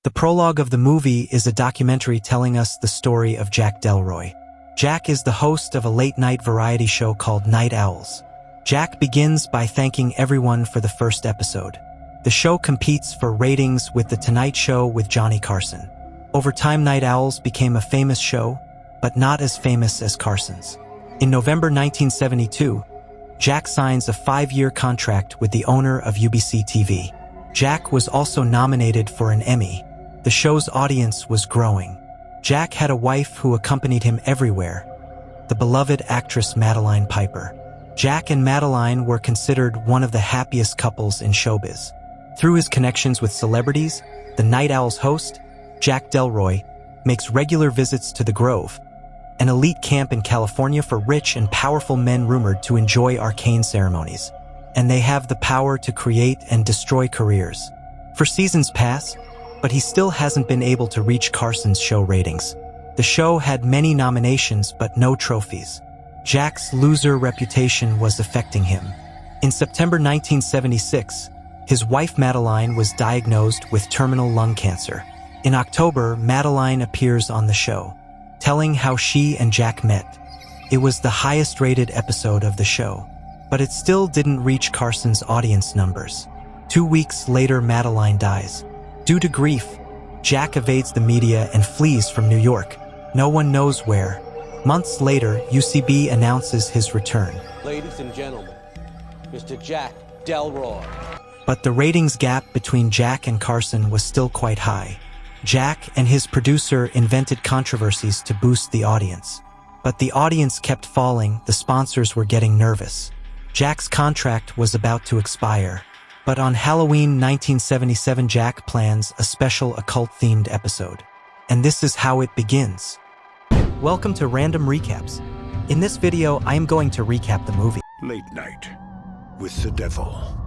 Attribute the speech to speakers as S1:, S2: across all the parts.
S1: The prologue of the movie is a documentary telling us the story of Jack Delroy. Jack is the host of a late-night variety show called Night Owls. Jack begins by thanking everyone for the first episode. The show competes for ratings with The Tonight Show with Johnny Carson. Over time, Night Owls became a famous show, but not as famous as Carson's. In November 1972, Jack signs a 5-year contract with the owner of UBC TV. Jack was also nominated for an Emmy. The show's audience was growing. Jack had a wife who accompanied him everywhere, the beloved actress Madeline Piper. Jack and Madeline were considered one of the happiest couples in showbiz. Through his connections with celebrities, the Night Owls host, Jack Delroy, makes regular visits to the Grove, an elite camp in California for rich and powerful men rumored to enjoy arcane ceremonies. And they have the power to create and destroy careers. For seasons pass, but he still hasn't been able to reach Carson's show ratings. The show had many nominations but no trophies. Jack's loser reputation was affecting him. In September 1976, his wife Madeline was diagnosed with terminal lung cancer. In October, Madeline appears on the show, telling how she and Jack met. It was the highest-rated episode of the show, but it still didn't reach Carson's audience numbers. 2 weeks later, Madeline dies. Due to grief, Jack evades the media and flees from New York. No one knows where. Months later, UCB announces his return.
S2: Ladies and gentlemen, Mr. Jack Delroy.
S1: But the ratings gap between Jack and Carson was still quite high. Jack and his producer invented controversies to boost the audience. But the audience kept falling, the sponsors were getting nervous. Jack's contract was about to expire. But on Halloween 1977, Jack plans a special occult-themed episode. And this is how it begins. Welcome to Random Recaps. In this video, I am going to recap the movie.
S3: Late Night with the Devil.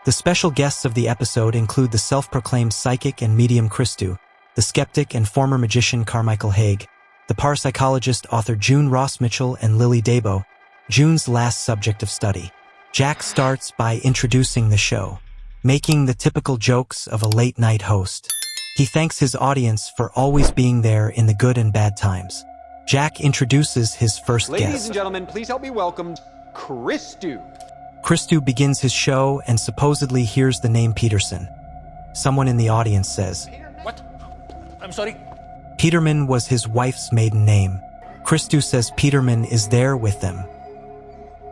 S1: The special guests of the episode include the self-proclaimed psychic and medium Christou, the skeptic and former magician Carmichael Haig, the parapsychologist author June Ross Mitchell and Lily Dabo, June's last subject of study. Jack starts by introducing the show, making the typical jokes of a late-night host. He thanks his audience for always being there in the good and bad times. Jack introduces his first guest.
S4: Ladies and gentlemen, please help me welcome Christou.
S1: Christou begins his show and supposedly hears the name Peterson. Someone in the audience says,
S2: What? I'm sorry?
S1: Peterman was his wife's maiden name. Christou says Peterman is there with them.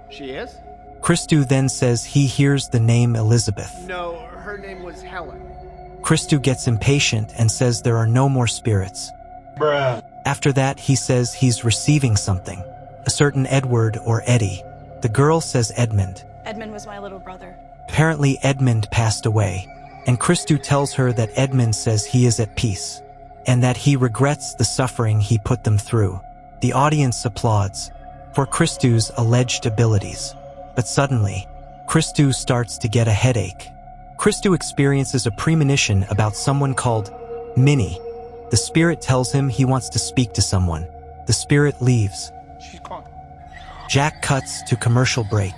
S4: She is?
S1: Christou then says he hears the name Elizabeth.
S4: No, her name was Helen.
S1: Christou gets impatient and says there are no more spirits.
S5: Bruh.
S1: After that, he says he's receiving something. A certain Edward or Eddie. The girl says Edmund.
S6: Edmund was my little brother.
S1: Apparently Edmund passed away, and Christou tells her that Edmund says he is at peace, and that he regrets the suffering he put them through. The audience applauds for Christou's alleged abilities. But suddenly, Christou starts to get a headache. Christou experiences a premonition about someone called Minnie. The spirit tells him he wants to speak to someone. The spirit leaves.
S5: She's gone.
S1: Jack cuts to commercial break.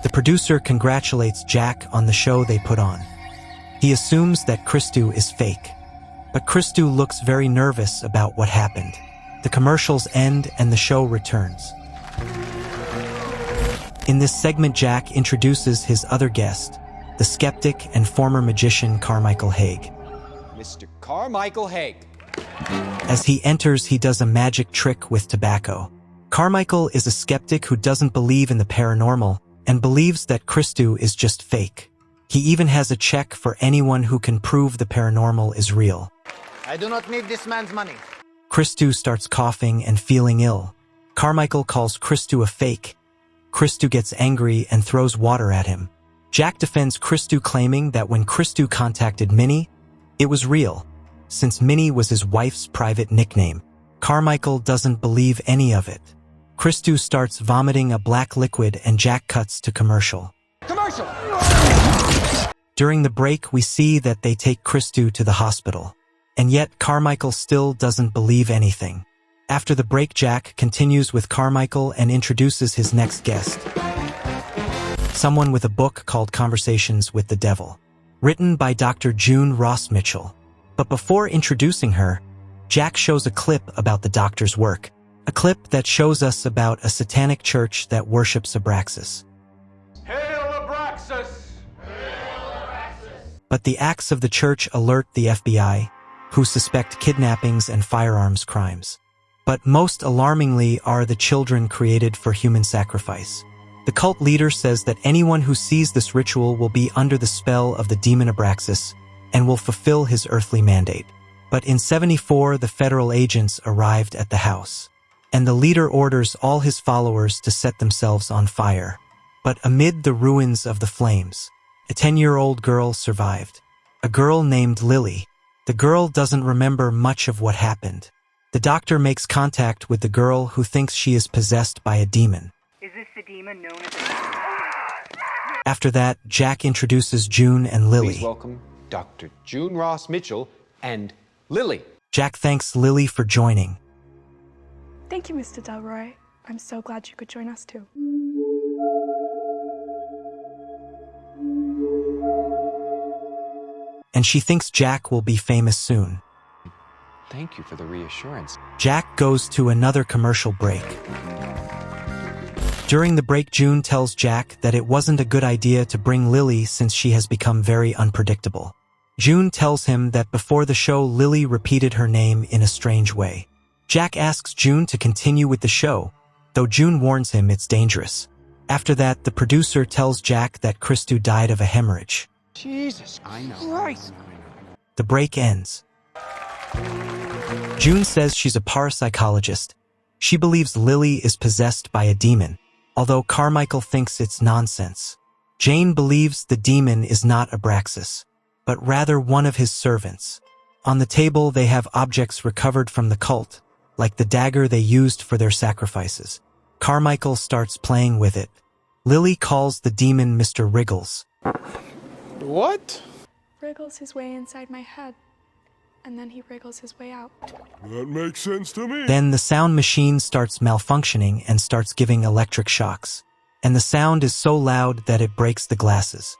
S1: The producer congratulates Jack on the show they put on. He assumes that Christou is fake. But Christou looks very nervous about what happened. The commercials end and the show returns. In this segment, Jack introduces his other guest, the skeptic and former magician Carmichael Haig.
S4: Mr. Carmichael Haig.
S1: As he enters, he does a magic trick with tobacco. Carmichael is a skeptic who doesn't believe in the paranormal and believes that Christou is just fake. He even has a check for anyone who can prove the paranormal is real.
S7: I do not need this man's money.
S1: Christou starts coughing and feeling ill. Carmichael calls Christou a fake. Christou gets angry and throws water at him. Jack defends Christou, claiming that when Christou contacted Minnie, it was real, since Minnie was his wife's private nickname. Carmichael doesn't believe any of it. Christou starts vomiting a black liquid and Jack cuts to commercial.
S4: Commercial!
S1: During the break, we see that they take Christou to the hospital. And yet, Carmichael still doesn't believe anything. After the break, Jack continues with Carmichael and introduces his next guest. Someone with a book called Conversations with the Devil. written by Dr. June Ross Mitchell. But before introducing her, Jack shows a clip about the doctor's work, a clip that shows us about a satanic church that worships Abraxas.
S4: Hail Abraxas!
S1: But the acts of the church alert the FBI, who suspect kidnappings and firearms crimes. But most alarmingly are the children created for human sacrifice. The cult leader says that anyone who sees this ritual will be under the spell of the demon Abraxas and will fulfill his earthly mandate. But in 74, the federal agents arrived at the house, and the leader orders all his followers to set themselves on fire. But amid the ruins of the flames, a 10-year-old girl survived. A girl named Lily. The girl doesn't remember much of what happened. The doctor makes contact with the girl who thinks she is possessed by a demon.
S5: Is this the demon known as
S1: After that, Jack introduces June and Lily.
S4: Please welcome Dr. June Ross Mitchell and Lily.
S1: Jack thanks Lily for joining.
S6: Thank you, Mr. Delroy. I'm so glad you could join us too.
S1: And she thinks Jack will be famous soon.
S4: Thank you for the reassurance.
S1: Jack goes to another commercial break. During the break, June tells Jack that it wasn't a good idea to bring Lily since she has become very unpredictable. June tells him that before the show, Lily repeated her name in a strange way. Jack asks June to continue with the show, though June warns him it's dangerous. After that, the producer tells Jack that Christou died of a hemorrhage.
S4: Jesus, I know. Christ.
S1: The break ends. June says she's a parapsychologist. She believes Lily is possessed by a demon, although Carmichael thinks it's nonsense. Jane believes the demon is not Abraxas, but rather one of his servants. On the table, they have objects recovered from the cult, like the dagger they used for their sacrifices. Carmichael starts playing with it. Lily calls the demon Mr. Wriggles.
S4: What?
S6: Wriggles his way inside my head, and then he wriggles his way out.
S3: That makes sense to me.
S1: Then the sound machine starts malfunctioning and starts giving electric shocks, and the sound is so loud that it breaks the glasses.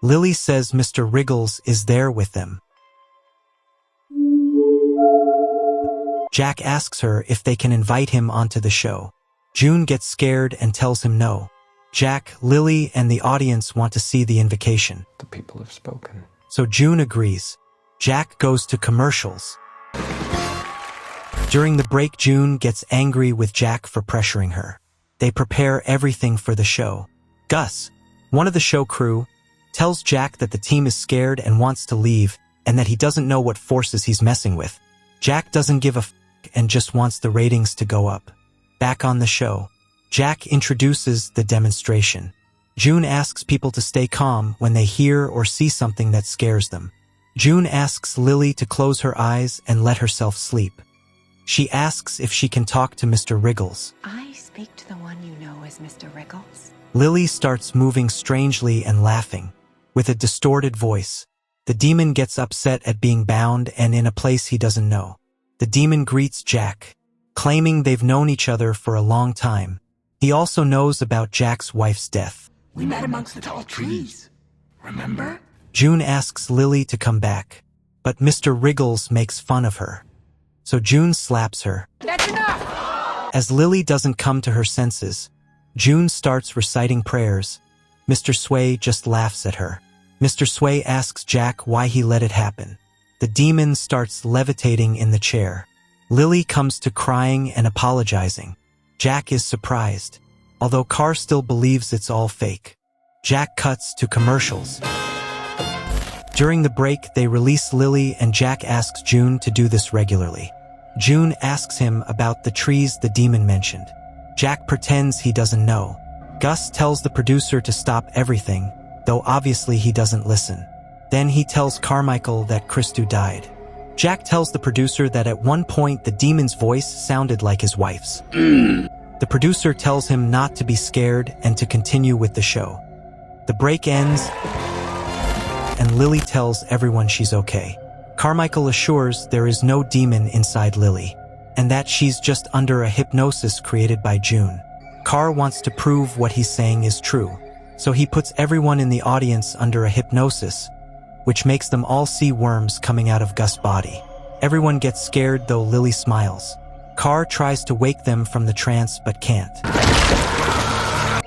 S1: Lily says Mr. Wriggles is there with them. Jack asks her if they can invite him onto the show. June gets scared and tells him no. Jack, Lily, and the audience want to see the invocation.
S4: The people have spoken.
S1: So June agrees. Jack goes to commercials. During the break, June gets angry with Jack for pressuring her. They prepare everything for the show. Gus, one of the show crew, tells Jack that the team is scared and wants to leave, and that he doesn't know what forces he's messing with. Jack doesn't give a f*** and just wants the ratings to go up. Back on the show, Jack introduces the demonstration. June asks people to stay calm when they hear or see something that scares them. June asks Lily to close her eyes and let herself sleep. She asks if she can talk to Mr. Wriggles.
S8: I speak to the one you know as Mr. Wriggles.
S1: Lily starts moving strangely and laughing, with a distorted voice. The demon gets upset at being bound and in a place he doesn't know. The demon greets Jack, claiming they've known each other for a long time. He also knows about Jack's wife's death.
S9: We met amongst the tall trees. Remember?
S1: June asks Lily to come back, but Mr. Wriggles makes fun of her. So June slaps her.
S5: That's enough!
S1: As Lily doesn't come to her senses, June starts reciting prayers. Mr. Sway just laughs at her. Mr. Sway asks Jack why he let it happen. The demon starts levitating in the chair. Lily comes to crying and apologizing. Jack is surprised, although Carr still believes it's all fake. Jack cuts to commercials. During the break, they release Lily and Jack asks June to do this regularly. June asks him about the trees the demon mentioned. Jack pretends he doesn't know. Gus tells the producer to stop everything, though obviously he doesn't listen. Then he tells Carmichael that Christou died. Jack tells the producer that at one point the demon's voice sounded like his wife's. The producer tells him not to be scared and to continue with the show. The break ends, and Lily tells everyone she's okay. Carmichael assures there is no demon inside Lily, and that she's just under a hypnosis created by June. Carr wants to prove what he's saying is true, so he puts everyone in the audience under a hypnosis, which makes them all see worms coming out of Gus' body. Everyone gets scared, though Lily smiles. Carr tries to wake them from the trance but can't.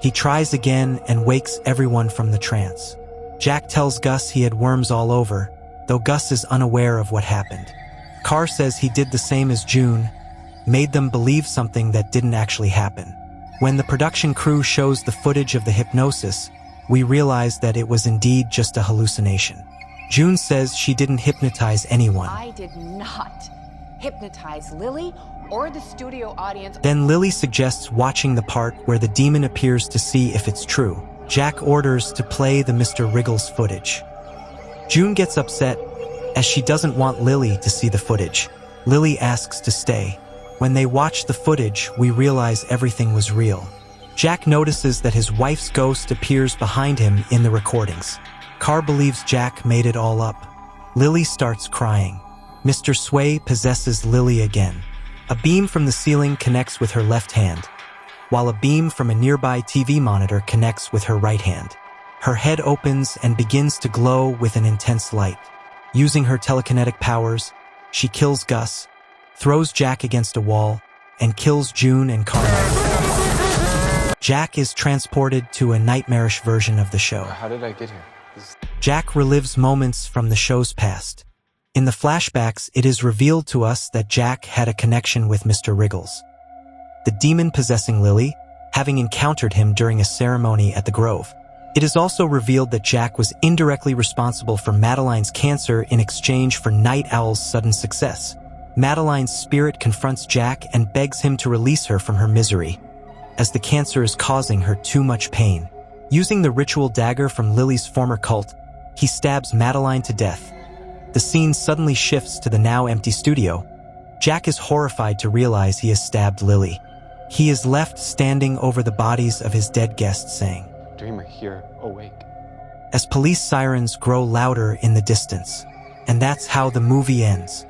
S1: He tries again and wakes everyone from the trance. Jack tells Gus he had worms all over, though Gus is unaware of what happened. Carr says he did the same as June, made them believe something that didn't actually happen. When the production crew shows the footage of the hypnosis, we realize that it was indeed just a hallucination. June says she didn't hypnotize anyone.
S8: I did not hypnotize Lily or the studio audience.
S1: Then Lily suggests watching the part where the demon appears to see if it's true. Jack orders to play the Mr. Wriggles footage. June gets upset as she doesn't want Lily to see the footage. Lily asks to stay. When they watch the footage, we realize everything was real. Jack notices that his wife's ghost appears behind him in the recordings. Carr believes Jack made it all up. Lily starts crying. Mr. Sway possesses Lily again. A beam from the ceiling connects with her left hand, while a beam from a nearby TV monitor connects with her right hand. Her head opens and begins to glow with an intense light. Using her telekinetic powers, she kills Gus, throws Jack against a wall, and kills June and Carl. Jack is transported to a nightmarish version of the show.
S4: How did I get here?
S1: Jack relives moments from the show's past. In the flashbacks, it is revealed to us that Jack had a connection with Mr. Wriggles, the demon possessing Lily, having encountered him during a ceremony at the Grove. It is also revealed that Jack was indirectly responsible for Madeline's cancer in exchange for Night Owl's sudden success. Madeline's spirit confronts Jack and begs him to release her from her misery, as the cancer is causing her too much pain. Using the ritual dagger from Lily's former cult, he stabs Madeline to death. The scene suddenly shifts to the now empty studio. Jack is horrified to realize he has stabbed Lily. He is left standing over the bodies of his dead guests, saying,
S4: Dreamer here, awake.
S1: As police sirens grow louder in the distance. And that's how the movie ends.